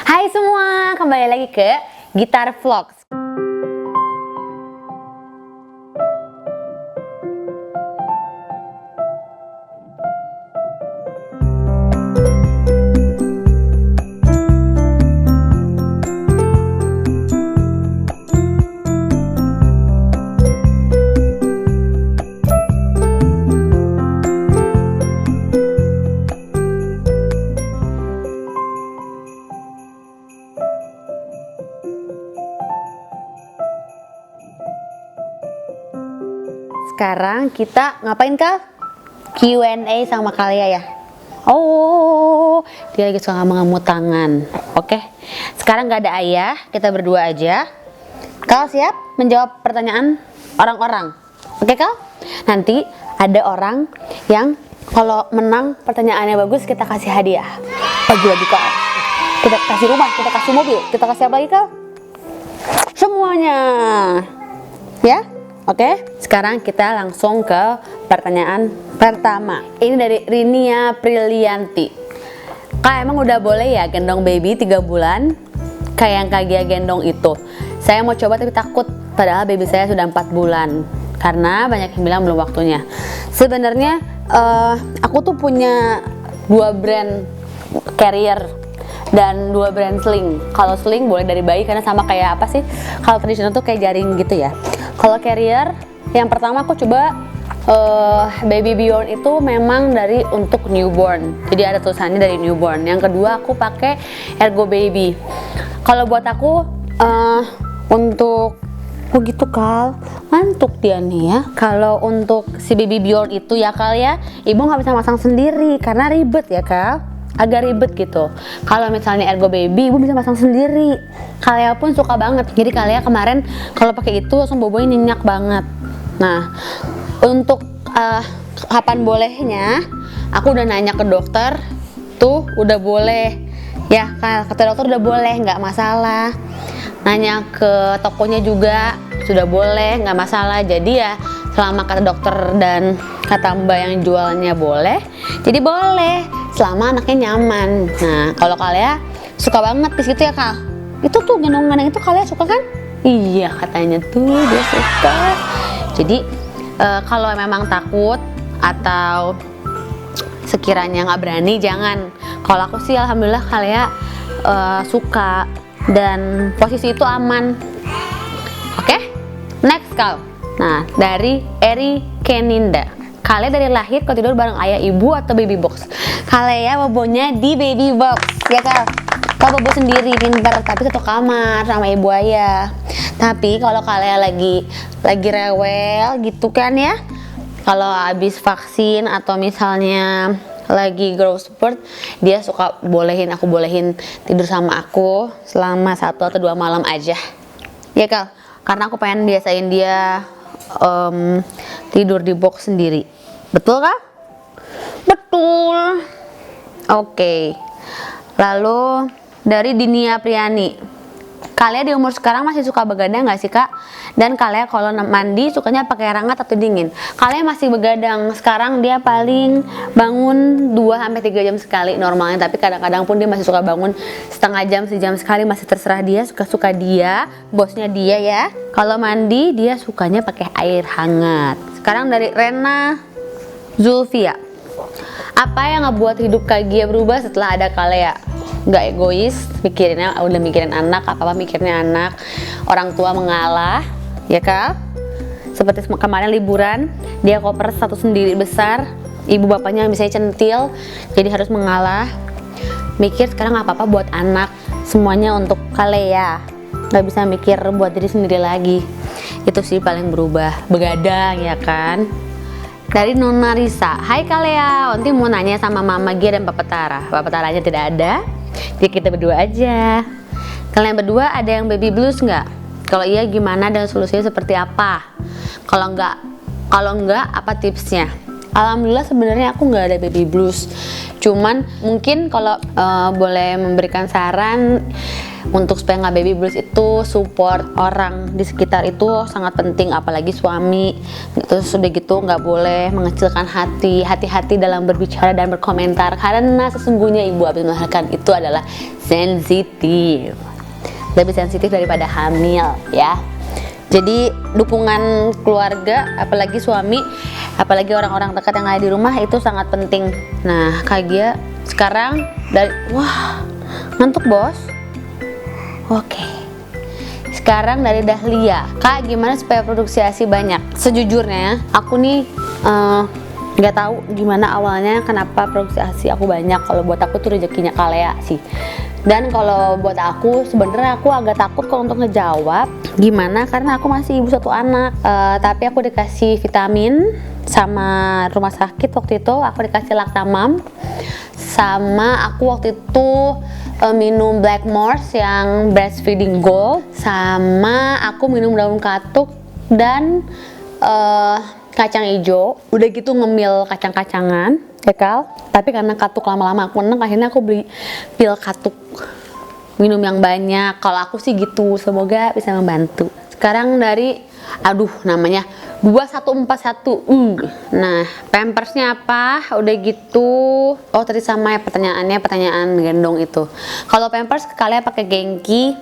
Hai semua, kembali lagi ke Gitar Vlogs. Sekarang kita ngapain, Kal? Q&A sama Kalia ya. Oh, dia lagi suka mengemut tangan. Oke, sekarang gak ada ayah, kita berdua aja. Kal siap menjawab pertanyaan orang-orang? Oke, Kal? Nanti ada orang yang kalau menang pertanyaannya bagus, kita kasih hadiah. Lagi-lagi, Kal. Kita kasih rumah, kita kasih mobil, kita kasih apa lagi, Kal? Semuanya. Ya? Oke, sekarang kita langsung ke pertanyaan pertama. Ini dari Rinia Prilianti. Kak, emang udah boleh ya gendong baby 3 bulan? Kayak yang Kak Gia gendong itu. Saya mau coba tapi takut, padahal baby saya sudah 4 bulan. Karena banyak yang bilang belum waktunya. Sebenarnya aku tuh punya 2 brand carrier dan 2 brand sling. Kalau sling boleh dari bayi karena sama kayak apa sih? Kalau tradisional tuh kayak jaring gitu ya. Kalau carrier, yang pertama aku coba Baby Beyond itu memang dari untuk newborn. Jadi ada tulisannya dari newborn. Yang kedua aku pakai Ergo Baby. Kalau buat aku untuk gitu, Kal, ngantuk dia nih ya. Kalau untuk si Baby Beyond itu ya, Kal ya, ibu nggak bisa masang sendiri karena ribet ya, Kal. Agak ribet gitu. Kalau misalnya Ergo Baby, ibu bisa pasang sendiri. Kalia pun suka banget. Jadi Kalia kemarin kalau pakai itu langsung bobonya nyenyak banget. Nah, untuk kapan bolehnya, aku udah nanya ke dokter, tuh udah boleh. Ya, kata dokter udah boleh, nggak masalah. Nanya ke tokonya juga sudah boleh, nggak masalah. Jadi ya selama kata dokter dan kata mbak yang jualnya boleh, jadi boleh selama anaknya nyaman. Nah, kalau Kalia suka banget di situ ya, Kak. Itu tuh gendong-gendong itu Kalia suka kan? Iya, katanya tuh dia suka. Jadi kalau memang takut atau sekiranya nggak berani, jangan. Kalau aku sih alhamdulillah Kalia suka dan posisi itu aman. Oke? Next, Kal. Nah, dari Eri Keninda. Kalia dari lahir kau tidur bareng ayah ibu atau baby box? Kalia bobonya di baby box, ya Kal. Kau bobo sendiri pintar, tapi satu kamar sama ibu ayah. Tapi kalau Kalia lagi rewel gitu kan ya, kalau habis vaksin atau misalnya lagi growth spurt, dia suka aku bolehin tidur sama aku selama 1 atau 2 malam aja, ya Kal. Karena aku pengen biasain dia tidur di box sendiri. Betul kah? Betul. Oke. Lalu dari Dinia Priani. Kalia di umur sekarang masih suka begadang nggak sih, Kak? Dan Kalia kalau mandi sukanya pakai air hangat atau dingin? Kalia masih begadang. Sekarang dia paling bangun 2-3 jam sekali normalnya, tapi kadang-kadang pun dia masih suka bangun setengah jam, sejam sekali, masih terserah dia, suka-suka dia, bosnya dia ya. Kalau mandi dia sukanya pakai air hangat. Sekarang dari Rena Zulfia. Apa yang ngebuat hidup Kak Gia berubah setelah ada Kalia? Nggak egois, udah mikirin anak, apa-apa mikirnya anak. Orang tua mengalah, ya Kak. Seperti kemarin liburan, dia koper satu sendiri besar, ibu bapaknya misalnya centil, jadi harus mengalah. Mikir sekarang apa-apa buat anak, semuanya untuk Kalia. Nggak bisa mikir buat diri sendiri lagi. Itu sih paling berubah, begadang ya kan. Dari Nona Risa. Hai Kalia, Onti mau nanya sama Mama Gia dan Papa Tara. Papa Taranya tidak ada, jadi kita berdua aja. Kalian berdua ada yang baby blues nggak? Kalau iya gimana dan solusinya seperti apa? Kalau enggak apa tipsnya? Alhamdulillah sebenarnya aku nggak ada baby blues. Cuman mungkin kalau boleh memberikan saran untuk supaya nggak baby blues, itu support orang di sekitar itu sangat penting, apalagi suami. Terus udah gitu nggak boleh mengecilkan hati, hati-hati dalam berbicara dan berkomentar, karena sesungguhnya ibu habis melahirkan itu adalah sensitif, lebih sensitif daripada hamil ya. Jadi dukungan keluarga, apalagi suami, apalagi orang-orang dekat yang ada di rumah itu sangat penting. Nah, Kak Gia sekarang dari ngantuk bos. Oke. Sekarang dari Dahlia. Kak, gimana supaya produksi ASI banyak? Sejujurnya, aku nih nggak tahu gimana awalnya kenapa produksi ASI aku banyak. Kalau buat aku tuh rezekinya Kalea sih. Dan kalau buat aku sebenarnya aku agak takut kalau untuk ngejawab gimana, karena aku masih ibu satu anak. Tapi aku dikasih vitamin sama rumah sakit waktu itu, aku dikasih Lactamam, sama aku waktu itu minum Blackmores yang breastfeeding gold, sama aku minum daun katuk dan kacang hijau. Udah gitu ngemil kacang-kacangan ya Kal. Tapi karena katuk lama-lama aku menang, akhirnya aku beli pil katuk, minum yang banyak. Kalau aku sih gitu, semoga bisa membantu. Sekarang dari namanya 2141. Nah, pampersnya apa? Udah gitu. Oh, tadi sama ya pertanyaan gendong itu. Kalau pampers kalian pakai Genki.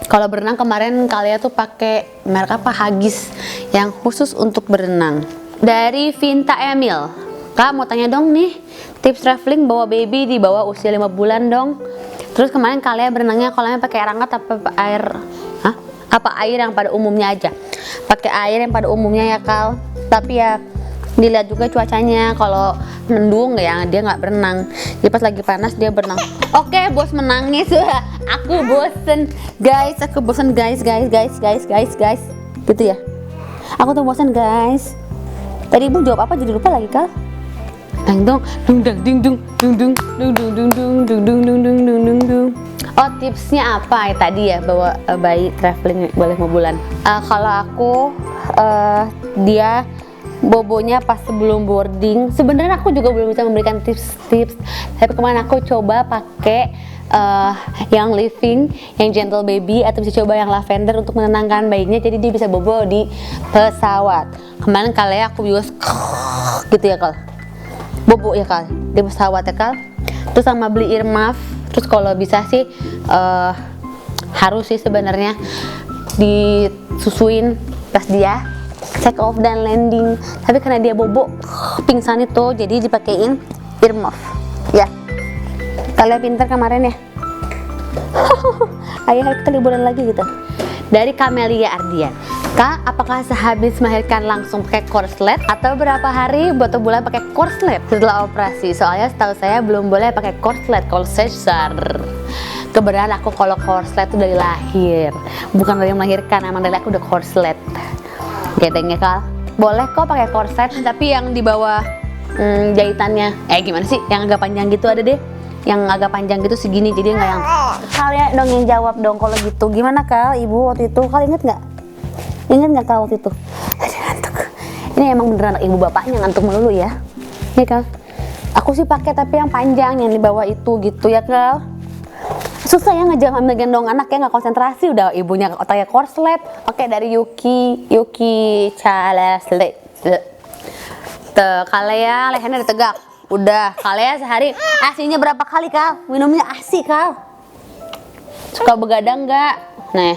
Kalau berenang kemarin kalian tuh pakai merek apa? Huggies yang khusus untuk berenang. Dari Vinta Emil. Kak, mau tanya dong nih, tips traveling bawa baby di bawah usia 5 bulan dong. Terus kemarin kalian berenangnya kolamnya pakai air hangat apa air? Apa air yang pada umumnya aja? Pakai air yang pada umumnya ya Kal. Tapi ya dilihat juga cuacanya. Kalau mendung ya dia nggak berenang. Jadi pas lagi panas dia berenang. Oke, bos menangis. Aku bosen guys. Gitu ya. Aku tuh bosen guys. Tadi ibu jawab apa jadi lupa lagi Kal? Oh, tipsnya apa ya tadi ya, bawa bayi traveling boleh 5 bulan. Kalau aku dia bobonya pas sebelum boarding. Sebenarnya aku juga belum bisa memberikan tips-tips. Tapi kemarin aku coba pakai yang living, yang gentle baby, atau bisa coba yang lavender untuk menenangkan bayinya. Jadi dia bisa bobo di pesawat. Kemarin kali aku juga gitu ya Kal. Bobo ya Kal di pesawat ya Kal. Terus sama beli earmuff. Terus kalau bisa sih harus sih sebenarnya disusuin pas dia take off dan landing. Tapi karena dia bobo pingsan itu, jadi dipakein earmuff ya. Kalian pintar kemarin ya. Ayo kita liburan lagi gitu. Dari Camelia Ardian. Kak, apakah sehabis melahirkan langsung pakai korslet atau berapa hari atau bulan pakai korslet setelah operasi? Soalnya setahu saya belum boleh pakai korslet kalau sesar. Kebenaran aku kalau korslet itu dari lahir, bukan dari melahirkan. Emang dari aku udah korslet. Gedengnya Kal. Boleh kok pakai korslet, tapi yang di bawah jahitannya gimana sih? Yang agak panjang gitu ada deh. Yang agak panjang gitu segini, jadi nggak yang kalian dong yang jawab dong kalau gitu. Gimana Kal, ibu waktu itu? Kalian inget nggak? Ingat nggak Kal waktu itu? Aduh, ngantuk. Ini emang beneran ibu bapaknya ngantuk melulu ya. Nih Kal, aku sih pakai tapi yang panjang yang di bawah itu gitu ya Kal. Susah ya ngejalan gendong anak ya, nggak konsentrasi, udah ibunya otaknya korslet. Oke, dari Yuki Calesle. Kalea lehernya ditegak. Udah, Kalea sehari asinya berapa kali Kal? Minumnya asi Kal. Suka begadang nggak? Nah,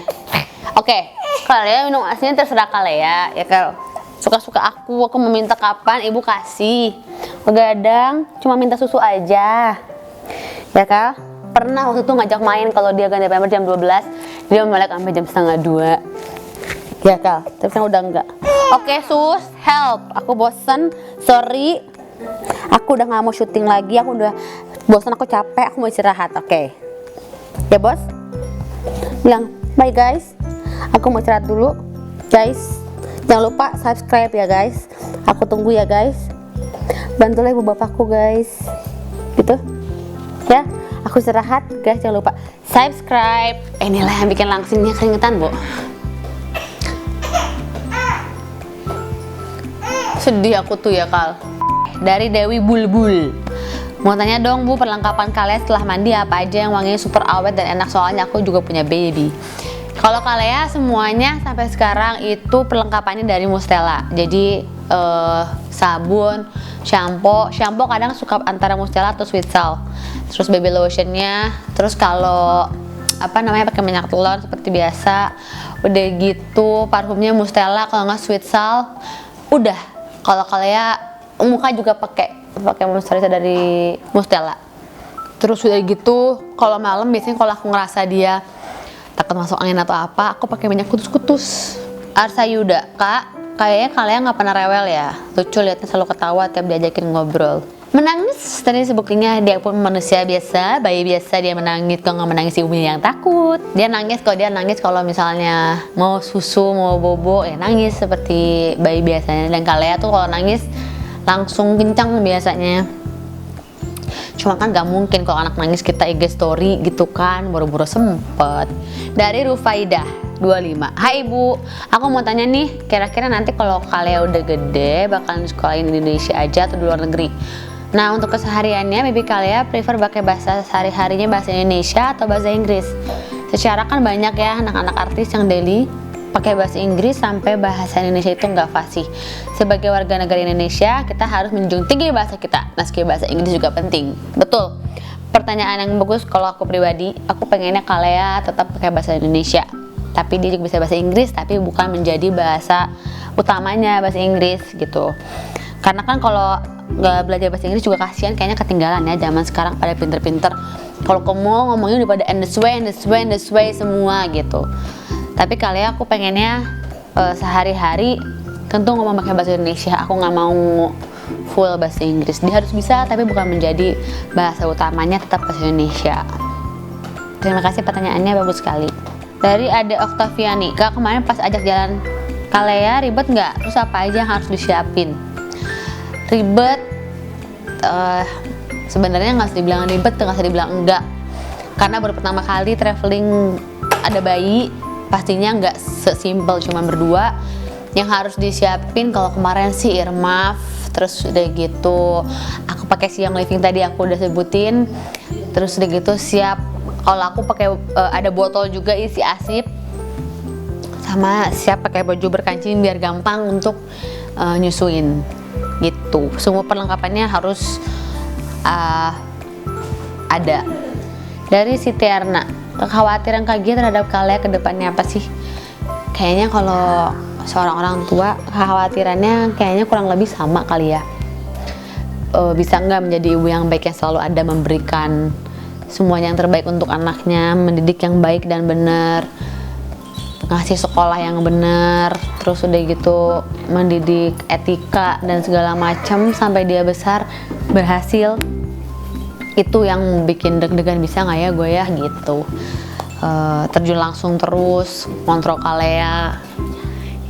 oke. Kalea minum asinya terserah Kalea ya Kal. Suka-suka aku meminta kapan ibu kasih. Begadang cuma minta susu aja ya Kal. Pernah waktu itu ngajak main, kalau dia ganti pamper jam 12, dia melek sampai jam setengah 2 ya Kal. Tapi sekarang udah enggak. Oke sus, help, aku bosen, sorry, aku udah nggak mau syuting lagi, aku udah bosen, aku capek, aku mau istirahat. Oke ya bos, bilang bye guys, aku mau istirahat dulu guys. Jangan lupa subscribe ya guys, aku tunggu ya guys. Bantulah ibu bapakku guys, gitu ya. Aku istirahat guys, jangan lupa subscribe. Inilah yang bikin langsingnya keringetan bu. Sedih aku tuh ya Kal. Dari Dewi Bulbul. Mau tanya dong Bu, perlengkapan kalian setelah mandi apa aja yang wanginya super awet dan enak, soalnya aku juga punya baby. Kalau kalian semuanya sampai sekarang itu perlengkapannya dari Mustela. Jadi sabun, shampoo kadang suka antara Mustela atau Sweet Salt. Terus baby lotionnya, terus kalau apa namanya pakai minyak telur seperti biasa. Udah gitu parfumnya Mustela, kalau nggak Sweet Salt. Udah. Kalau kalian muka juga pakai moisturizer dari Mustela. Terus udah gitu kalau malam biasanya kalau aku ngerasa dia takut masuk angin atau apa, aku pakai minyak kutus-kutus. Arsa Yuda, Kak, kayaknya kalian nggak pernah rewel ya. Lucu liatnya selalu ketawa tiap diajakin ngobrol. Menangis, tadi sebuktinya dia pun manusia biasa, bayi biasa dia menangis. Kalau nggak menangis ibunya yang takut. Dia nangis kalau misalnya mau susu, mau bobo, ya nangis seperti bayi biasanya. Dan kalian tuh kalau nangis langsung kencang biasanya. Cuma kan gak mungkin kalau anak nangis kita IG story gitu kan, buru-buru sempet. Dari Rufaidah 25. Hai Ibu, aku mau tanya nih, kira-kira nanti kalau kalian udah gede bakalan sekolahin di Indonesia aja atau di luar negeri? Nah, untuk kesehariannya baby kalian prefer pakai bahasa sehari-harinya bahasa Indonesia atau bahasa Inggris? Secara kan banyak ya anak-anak artis yang daily pakai bahasa Inggris sampai bahasa Indonesia itu nggak fasih. Sebagai warga negara Indonesia, kita harus menjunjung tinggi bahasa kita. Meski bahasa Inggris juga penting. Betul. Pertanyaan yang bagus. Kalau aku pribadi, aku pengennya kalian tetap pakai bahasa Indonesia. Tapi dia juga bisa bahasa Inggris, tapi bukan menjadi bahasa utamanya bahasa Inggris gitu. Karena kan kalau nggak belajar bahasa Inggris juga kasihan, kayaknya ketinggalan ya zaman sekarang pada pinter-pinter. Kalau ke mall ngomongnya udah pada and this way semua gitu. Tapi kalian aku pengennya sehari-hari tentu ngomong pakai bahasa Indonesia. Aku nggak mau full bahasa Inggris. Dia harus bisa tapi bukan menjadi bahasa utamanya, tetap bahasa Indonesia. Terima kasih, pertanyaannya bagus sekali. Dari Ade Oktaviani, Kak, kemarin pas ajak jalan kalian ribet nggak? Terus apa aja yang harus disiapin? Ribet, sebenarnya nggak usah dibilang ribet, nggak usah dibilang enggak. Karena baru pertama kali traveling ada bayi, pastinya nggak sesimpel cuma berdua. Yang harus disiapin kalau kemarin sih earmuff, terus udah gitu aku pakai siang living tadi aku udah sebutin. Terus udah gitu siap, kalau aku pakai ada botol juga isi asip, sama siap pakai baju berkancing biar gampang untuk nyusuin gitu. Semua perlengkapannya harus ada. Dari Siti Erna, kekhawatiran Kak Gia terhadap kalian ke depannya apa sih? Kayaknya kalau seorang orang tua kekhawatirannya kayaknya kurang lebih sama kali ya. Bisa nggak menjadi ibu yang baik yang selalu ada memberikan semuanya yang terbaik untuk anaknya, mendidik yang baik dan benar, ngasih sekolah yang benar, terus udah gitu mendidik etika dan segala macam sampai dia besar berhasil. Itu yang bikin deg-degan, bisa nggak ya gue ya gitu. Terjun langsung terus kontrol kalian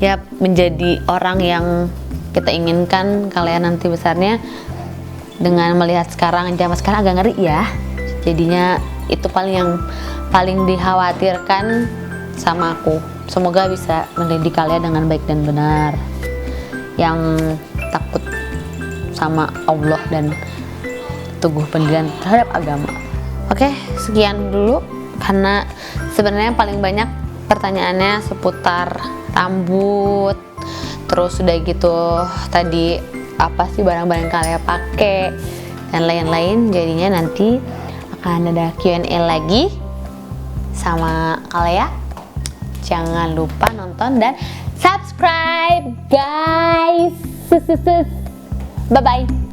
ya, menjadi orang yang kita inginkan kalian nanti besarnya. Dengan melihat sekarang, zaman sekarang agak ngeri ya, jadinya itu yang paling dikhawatirkan sama aku. Semoga bisa mendidik kalian dengan baik dan benar, yang takut sama Allah dan teguh pendirian terhadap agama. Oke, sekian dulu, karena sebenarnya paling banyak pertanyaannya seputar rambut, terus udah gitu tadi apa sih barang-barang kalian pakai dan lain-lain. Jadinya nanti akan ada Q&A lagi sama kalian. Jangan lupa nonton dan subscribe guys. Bye bye.